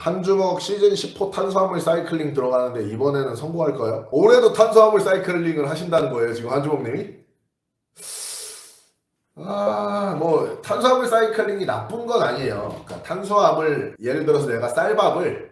한주먹 시즌 10호 탄수화물 사이클링 들어가는데 이번에는 성공할까요? 올해도 탄수화물 사이클링을 하신다는 거예요, 지금 한주먹님이? 뭐 탄수화물 사이클링이 나쁜 건 아니에요. 그러니까 탄수화물 예를 들어서 내가 쌀밥을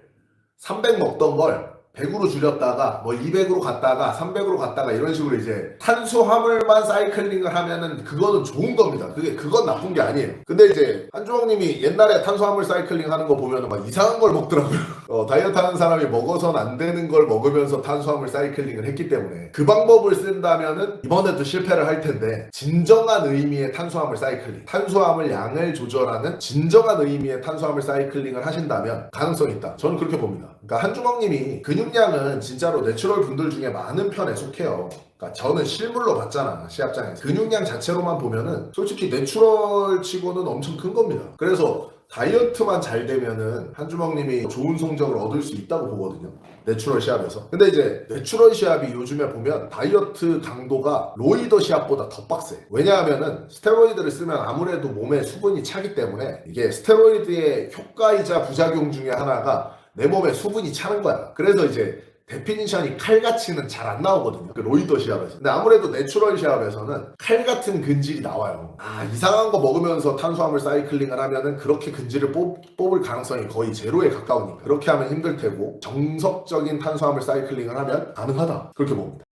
300 먹던 걸 100으로 줄였다가 뭐 200으로 갔다가 300으로 갔다가 이런 식으로 이제 탄수화물만 사이클링을 하면은 그거는 좋은 겁니다. 그건 나쁜 게 아니에요. 근데 이제 한주먹님이 옛날에 탄수화물 사이클링 하는 거 보면은 막 이상한 걸 먹더라고요. 다이어트 하는 사람이 먹어선 안 되는 걸 먹으면서 탄수화물 사이클링을 했기 때문에 그 방법을 쓴다면은 이번에도 실패를 할 텐데, 진정한 의미의 탄수화물 사이클링, 탄수화물 양을 조절하는 진정한 의미의 탄수화물 사이클링을 하신다면 가능성이 있다. 저는 그렇게 봅니다. 그러니까 한주먹님이 근육량은 진짜로 내추럴 분들 중에 많은 편에 속해요. 그러니까 저는 실물로 봤잖아, 시합장에서. 근육량 자체로만 보면은 솔직히 내추럴 치고는 엄청 큰 겁니다. 그래서 다이어트만 잘 되면은 한주먹님이 좋은 성적을 얻을 수 있다고 보거든요, 내추럴 시합에서. 근데 이제 내추럴 시합이 요즘에 보면 다이어트 강도가 로이더 시합보다 더 빡세. 왜냐하면은 스테로이드를 쓰면 아무래도 몸에 수분이 차기 때문에, 이게 스테로이드의 효과이자 부작용 중에 하나가 내 몸에 수분이 차는 거야. 그래서 이제 데피니션이 칼같이는 잘 안 나오거든요, 그 로이더 시합에서. 근데 아무래도 내추럴 시합에서는 칼같은 근질이 나와요. 이상한 거 먹으면서 탄수화물 사이클링을 하면은 그렇게 근질을 뽑을 가능성이 거의 제로에 가까우니까 그렇게 하면 힘들 테고, 정석적인 탄수화물 사이클링을 하면 가능하다, 그렇게 봅니다.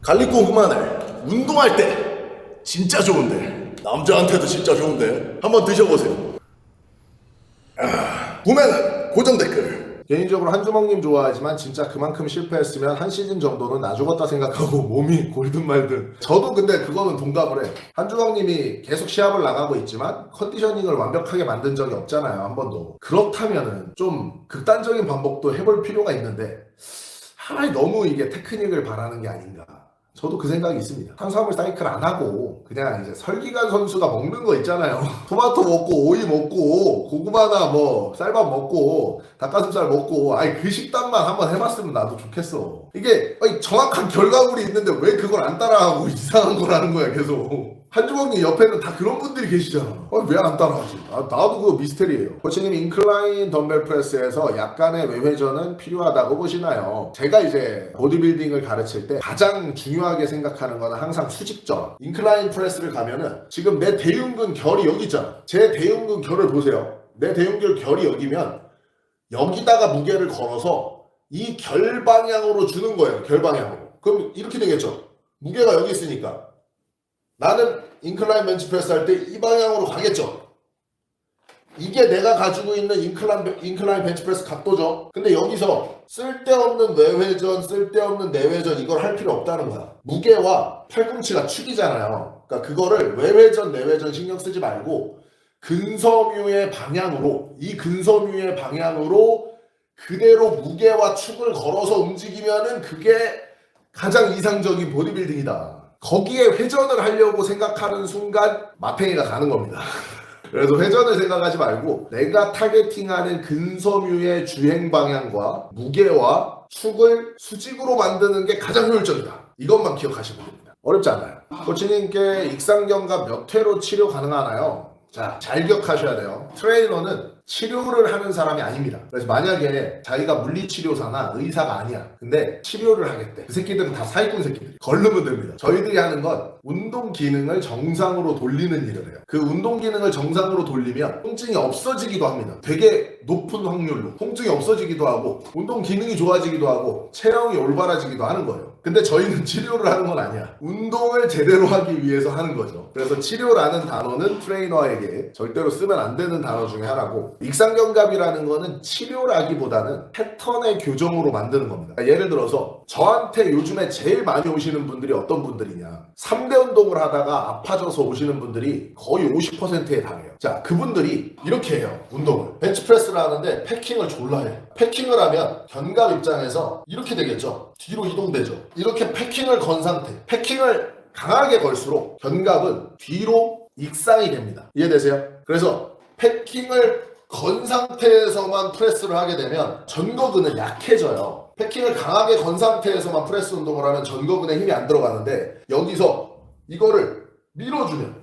갈릭고 그마늘 운동할 때 진짜 좋은데, 남자한테도 진짜 좋은데 한번 드셔보세요. 봄에는 고정 댓글. 개인적으로 한주먹님 좋아하지만 진짜 그만큼 실패했으면 한 시즌 정도는 나 죽었다 생각하고 몸이 골든 말든. 저도 근데 그거는 동감을 해. 한주먹님이 계속 시합을 나가고 있지만 컨디셔닝을 완벽하게 만든 적이 없잖아요, 한 번도. 그렇다면은 좀 극단적인 방법도 해볼 필요가 있는데, 너무 이게 테크닉을 바라는 게 아닌가, 저도 그 생각이 있습니다. 탄수화물 사이클 안 하고 그냥 이제 설기관 선수가 먹는 거 있잖아요. 토마토 먹고 오이 먹고 고구마나 뭐 쌀밥 먹고 닭가슴살 먹고, 그 식단만 한번 해봤으면 나도 좋겠어. 이게 정확한 결과물이 있는데 왜 그걸 안 따라하고 이상한 걸 하는 거야, 계속. 한주먹님 옆에는 다 그런 분들이 계시잖아. 왜 안 따라하지? 나도 그거 미스테리예요. 코치님, 인클라인 덤벨 프레스에서 약간의 외회전은 필요하다고 보시나요? 제가 이제 보디빌딩을 가르칠 때 가장 중요하게 생각하는 거는 항상 수직전. 인클라인 프레스를 가면은 지금 내 대흉근 결이 여기 있잖아. 제 대흉근 결을 보세요. 내 대흉근 결이 여기면 여기다가 무게를 걸어서 이 결 방향으로 주는 거예요. 결 방향으로. 그럼 이렇게 되겠죠. 무게가 여기 있으니까 나는 인클라인 벤치프레스 할 때 이 방향으로 가겠죠. 이게 내가 가지고 있는 인클라인 벤치프레스 각도죠. 근데 여기서 쓸데없는 외회전, 쓸데없는 내회전 이걸 할 필요 없다는 거야. 무게와 팔꿈치가 축이잖아요. 그러니까 그거를 외회전, 내회전 신경 쓰지 말고 근섬유의 방향으로, 이 근섬유의 방향으로 그대로 무게와 축을 걸어서 움직이면은 그게 가장 이상적인 보디빌딩이다. 거기에 회전을 하려고 생각하는 순간 마탱이가 가는 겁니다. 그래서 회전을 생각하지 말고 내가 타겟팅하는 근섬유의 주행 방향과 무게와 축을 수직으로 만드는 게 가장 효율적이다. 이것만 기억하시면 됩니다. 어렵지 않아요. 코치님께 익상견갑 몇 회로 치료 가능하나요? 자, 잘 기억하셔야 돼요. 트레이너는 치료를 하는 사람이 아닙니다. 그래서 만약에 자기가 물리치료사나 의사가 아니야, 근데 치료를 하겠대, 그 새끼들은 다 사기꾼 새끼들. 걸르면 됩니다. 저희들이 하는 건 운동 기능을 정상으로 돌리는 일을 해요. 그 운동 기능을 정상으로 돌리면 통증이 없어지기도 합니다. 되게 높은 확률로 통증이 없어지기도 하고 운동 기능이 좋아지기도 하고 체형이 올바라지기도 하는 거예요. 근데 저희는 치료를 하는 건 아니야. 운동을 제대로 하기 위해서 하는 거죠. 그래서 치료라는 단어는 트레이너에게 절대로 쓰면 안 되는 단어 중에 하나고, 익상견갑이라는 거는 치료라기보다는 패턴의 교정으로 만드는 겁니다. 그러니까 예를 들어서 저한테 요즘에 제일 많이 오시는 분들이 어떤 분들이냐, 3대 운동을 하다가 아파져서 오시는 분들이 거의 50%에 달해요. 자, 그분들이 이렇게 해요. 운동을 벤치프레스를 하는데 패킹을 졸라 해. 패킹을 하면 견갑 입장에서 이렇게 되겠죠. 뒤로 이동되죠. 이렇게 패킹을 건 상태, 패킹을 강하게 걸수록 견갑은 뒤로 익상이 됩니다. 이해되세요? 그래서 패킹을 건 상태에서만 프레스를 하게 되면 전거근은 약해져요. 패킹을 강하게 건 상태에서만 프레스 운동을 하면 전거근에 힘이 안 들어가는데, 여기서 이거를 밀어주면,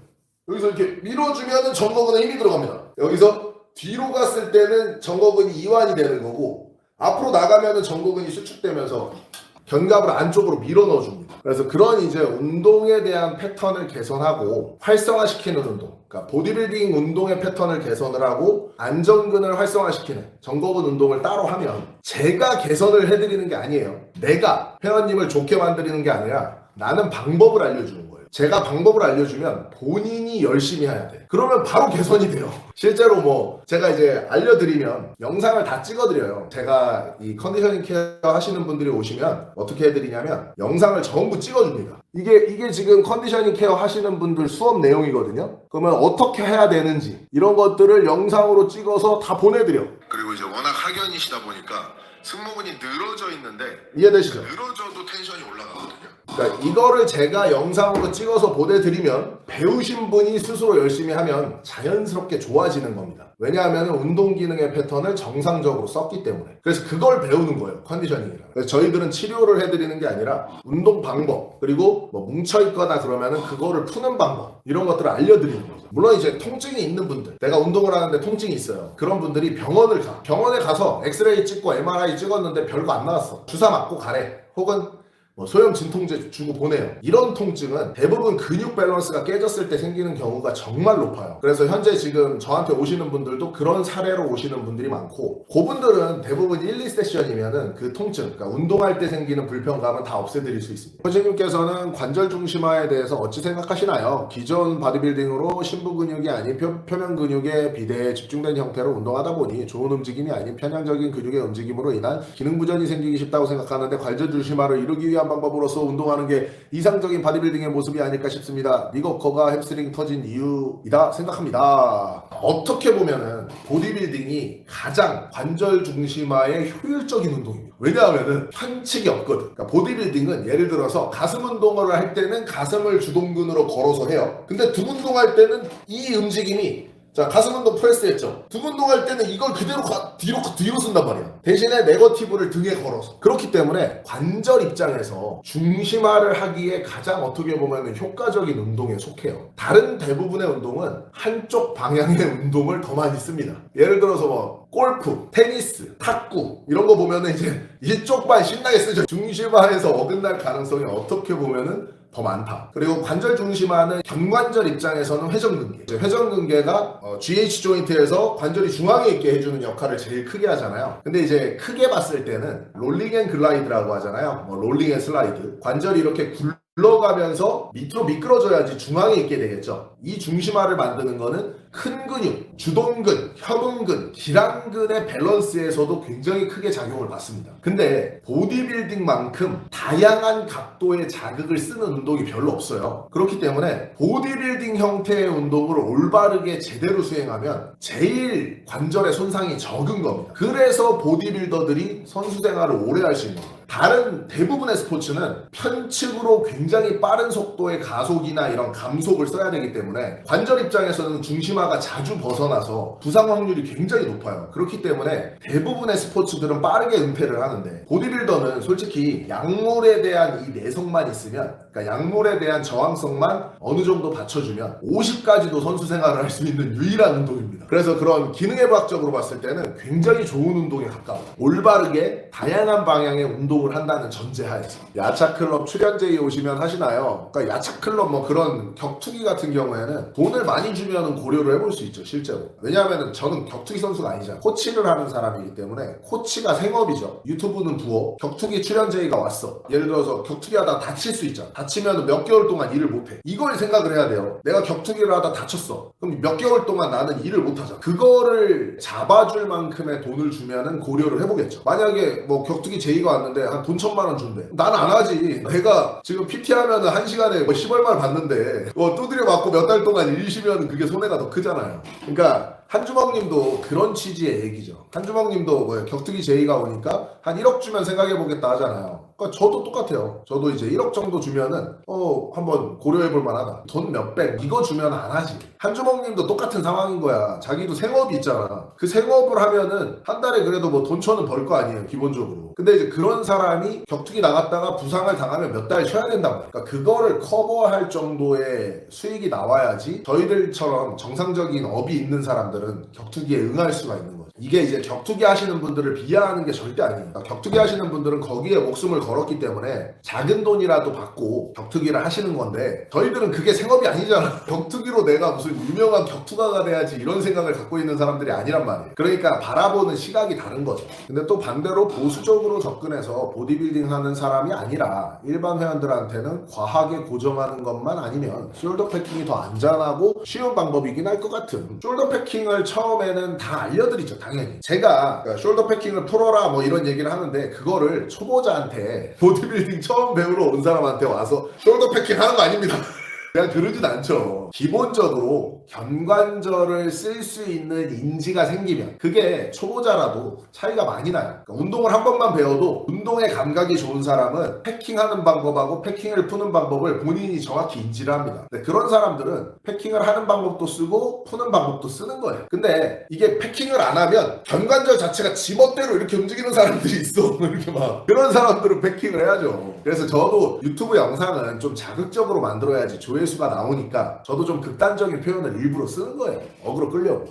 여기서 이렇게 밀어주면은 전거근에 힘이 들어갑니다. 여기서 뒤로 갔을 때는 정거근이 이완이 되는 거고 앞으로 나가면은 정거근이 수축되면서 견갑을 안쪽으로 밀어 넣어줍니다. 그래서 그런 이제 운동에 대한 패턴을 개선하고 활성화시키는 운동, 그러니까 보디빌딩 운동의 패턴을 개선을 하고 안정근을 활성화시키는 정거근 운동을 따로 하면 제가 개선을 해드리는 게 아니에요. 내가 회원님을 좋게 만드리는 게 아니라 나는 방법을 알려주는 거예요. 제가 방법을 알려주면 본인이 열심히 해야 돼. 그러면 바로 개선이 돼요. 실제로 뭐 제가 이제 알려드리면 영상을 다 찍어드려요. 제가 이 컨디셔닝 케어 하시는 분들이 오시면 어떻게 해드리냐면 영상을 전부 찍어줍니다. 이게 지금 컨디셔닝 케어 하시는 분들 수업 내용이거든요. 그러면 어떻게 해야 되는지 이런 것들을 영상으로 찍어서 다 보내드려. 그리고 이제 워낙 학연이시다 보니까 승모근이 늘어져 있는데 이해되시죠? 늘어져도 텐션이 올라가거든요. 그러니까 이거를 제가 영상으로 찍어서 보내드리면 배우신 분이 스스로 열심히 하면 자연스럽게 좋아지는 겁니다. 왜냐하면 운동 기능의 패턴을 정상적으로 썼기 때문에. 그래서 그걸 배우는 거예요. 컨디셔닝이라. 그래서 저희들은 치료를 해드리는 게 아니라 운동 방법 그리고 뭐 뭉쳐있거나 그러면은 그거를 푸는 방법 이런 것들을 알려드리는 거죠. 물론 이제 통증이 있는 분들, 내가 운동을 하는데 통증이 있어요. 그런 분들이 병원을 가. 병원에 가서 엑스레이 찍고 MRI 찍었는데 별거 안 나왔어. 주사 맞고 가래. 혹은 뭐 소염 진통제 주고 보내요. 이런 통증은 대부분 근육 밸런스가 깨졌을 때 생기는 경우가 정말 높아요. 그래서 현재 지금 저한테 오시는 분들도 그런 사례로 오시는 분들이 많고 그분들은 대부분 1, 2세션이면은 그 통증, 그러니까 운동할 때 생기는 불편감은 다 없애드릴 수 있습니다. 선생님께서는 관절 중심화에 대해서 어찌 생각하시나요? 기존 바디빌딩으로 심부 근육이 아닌 표면 근육의 비대에 집중된 형태로 운동하다 보니 좋은 움직임이 아닌 편향적인 근육의 움직임으로 인한 기능 부전이 생기기 쉽다고 생각하는데 관절 중심화를 이루기 위한 방법으로서 운동하는 게 이상적인 바디빌딩의 모습이 아닐까 싶습니다. 니거커가 햄스트링 터진 이유이다 생각합니다. 어떻게 보면은 보디빌딩이 가장 관절 중심화의 효율적인 운동입니다. 왜냐하면은 편측이 없거든. 그러니까 보디빌딩은 예를 들어서 가슴 운동을 할 때는 가슴을 주동근으로 걸어서 해요. 근데 등 운동할 때는 이 움직임이 자, 가슴 운동 프레스 했죠. 등 운동할 때는 이걸 그대로 뒤로 쓴단 말이야. 대신에 네거티브를 등에 걸어서. 그렇기 때문에 관절 입장에서 중심화를 하기에 가장 어떻게 보면 효과적인 운동에 속해요. 다른 대부분의 운동은 한쪽 방향의 운동을 더 많이 씁니다. 예를 들어서 뭐 골프, 테니스, 탁구 이런 거 보면은 이제 이쪽만 신나게 쓰죠. 중심화에서 어긋날 가능성이 어떻게 보면은 더 많다. 그리고 관절 중심화는 견관절 입장에서는 회전근개. 회전근개가 GH 조인트에서 관절이 중앙에 있게 해주는 역할을 제일 크게 하잖아요. 근데 이제 크게 봤을 때는 롤링 앤 글라이드라고 하잖아요. 뭐 롤링 앤 슬라이드. 관절이 이렇게 굴러가면서 밑으로 미끄러져야지 중앙에 있게 되겠죠. 이 중심화를 만드는 거는 큰 근육, 주동근, 협응근, 기랑근의 밸런스에서도 굉장히 크게 작용을 받습니다. 근데 보디빌딩만큼 다양한 각도의 자극을 쓰는 운동이 별로 없어요. 그렇기 때문에 보디빌딩 형태의 운동을 올바르게 제대로 수행하면 제일 관절의 손상이 적은 겁니다. 그래서 보디빌더들이 선수 생활을 오래 할 수 있는 거예요. 다른 대부분의 스포츠는 편측으로 굉장히 빠른 속도의 가속이나 이런 감속을 써야 되기 때문에 관절 입장에서는 중심화가 자주 벗어나서 부상 확률이 굉장히 높아요. 그렇기 때문에 대부분의 스포츠들은 빠르게 은퇴를 하는데 보디빌더는 솔직히 약물에 대한 이 내성만 있으면, 그러니까 약물에 대한 저항성만 어느 정도 받쳐주면 50까지도 선수 생활을 할 수 있는 유일한 운동입니다. 그래서 그런 기능의학적으로 봤을 때는 굉장히 좋은 운동에 가까워요. 올바르게 다양한 방향의 운동을 한다는 전제하에서. 야차클럽 출연제에 오시면 하시나요? 그러니까 야차클럽 뭐 그런 격투기 같은 경우에는 돈을 많이 주면 고려를 해볼 수 있죠, 실제로. 왜냐하면 저는 격투기 선수가 아니잖아요. 코치를 하는 사람이기 때문에 코치가 생업이죠. 유튜브는 부업. 격투기 출연제의가 왔어. 예를 들어서 격투기 하다가 다칠 수 있잖아. 다치면 몇 개월 동안 일을 못해. 이걸 생각을 해야 돼요. 내가 격투기를 하다 다쳤어. 그럼 몇 개월 동안 나는 일을 못하잖아. 그거를 잡아줄 만큼의 돈을 주면은 고려를 해보겠죠. 만약에 뭐 격투기 제의가 왔는데 한 돈 1,000만 원 준대. 난 안 하지. 내가 지금 PT 하면은 한 시간에 뭐 10얼마를 받는데 뭐 두드려 맞고 몇 달 동안 일 쉬면 그게 손해가 더 크잖아요. 그러니까 한주먹님도 그런 취지의 얘기죠. 한주먹님도 뭐 격투기 제의가 오니까 한 1억 주면 생각해보겠다 하잖아요. 그러니까 저도 똑같아요. 저도 이제 1억 정도 주면은 한번 고려해볼 만하다. 돈 몇백 이거 주면 안 하지. 한주먹님도 똑같은 상황인 거야. 자기도 생업이 있잖아. 그 생업을 하면은 한 달에 그래도 뭐 돈 1,000원 벌 거 아니에요, 기본적으로. 근데 이제 그런 사람이 격투기 나갔다가 부상을 당하면 몇 달 쉬어야 된단 말이야. 그러니까 그거를 커버할 정도의 수익이 나와야지 저희들처럼 정상적인 업이 있는 사람들 사람들은 격투기에 응할 수가 있는 거죠. 이게 이제 격투기 하시는 분들을 비하하는 게 절대 아니에요. 그러니까 격투기 하시는 분들은 거기에 목숨을 걸었기 때문에 작은 돈이라도 받고 격투기를 하시는 건데 저희들은 그게 생업이 아니잖아. 격투기로 내가 무슨 유명한 격투가가 돼야지 이런 생각을 갖고 있는 사람들이 아니란 말이에요. 그러니까 바라보는 시각이 다른 거죠. 근데 또 반대로 보수적으로 접근해서 보디빌딩 하는 사람이 아니라 일반 회원들한테는 과하게 고정하는 것만 아니면 숄더 패킹이 더 안전하고 쉬운 방법이긴 할 것 같은, 숄더 패킹을 처음에는 다 알려드리죠. 당연히 제가 그러니까 숄더 패킹을 풀어라 뭐 이런 얘기를 하는데 그거를 초보자한테 보디빌딩 처음 배우러 온 사람한테 와서 숄더 패킹 하는 거 아닙니다. 그냥 그러진 않죠. 기본적으로 견관절을 쓸 수 있는 인지가 생기면 그게 초보자라도 차이가 많이 나요. 그러니까 운동을 한 번만 배워도 운동의 감각이 좋은 사람은 패킹하는 방법하고 패킹을 푸는 방법을 본인이 정확히 인지를 합니다. 근데 그런 사람들은 패킹을 하는 방법도 쓰고 푸는 방법도 쓰는 거예요. 근데 이게 패킹을 안 하면 견관절 자체가 지멋대로 이렇게 움직이는 사람들이 있어. 이렇게 막 그런 사람들은 패킹을 해야죠. 그래서 저도 유튜브 영상은 좀 자극적으로 만들어야지 조회수가 나오니까 저도 좀 극단적인 표현을 일부러 쓰는 거예요. 어그로 끌려고.